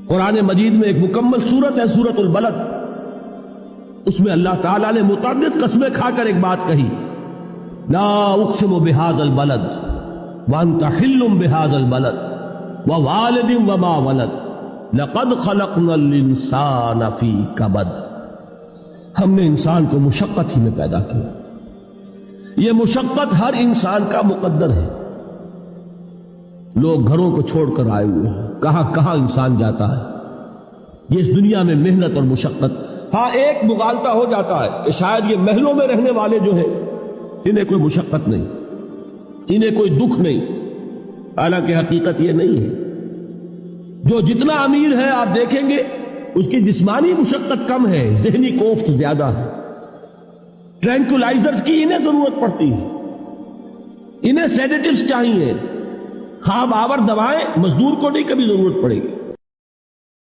قرآن مجید میں ایک مکمل سورت ہے سورت البلد، اس میں اللہ تعالیٰ نے متعدد قسمیں کھا کر ایک بات کہی، لا اقسم بہذا البلد وانت حل بہذا البلد ووالد وما ولد لقد خلقنا الانسان فی کبد۔ ہم نے انسان کو مشقت ہی میں پیدا کیا، یہ مشقت ہر انسان کا مقدر ہے۔ لوگ گھروں کو چھوڑ کر آئے ہوئے ہیں، کہاں کہاں انسان جاتا ہے، یہ اس دنیا میں محنت اور مشقت۔ ہاں ایک مغالطہ ہو جاتا ہے کہ شاید یہ محلوں میں رہنے والے جو ہیں انہیں کوئی مشقت نہیں، انہیں کوئی دکھ نہیں، حالانکہ حقیقت یہ نہیں ہے۔ جو جتنا امیر ہے آپ دیکھیں گے اس کی جسمانی مشقت کم ہے، ذہنی کوفت زیادہ ہے۔ ٹرینکولائزرز کی انہیں ضرورت پڑتی ہے، انہیں سیڈیٹیوز چاہیے، خواب آور دوائیں مزدور کو نہیں کبھی ضرورت پڑے گی۔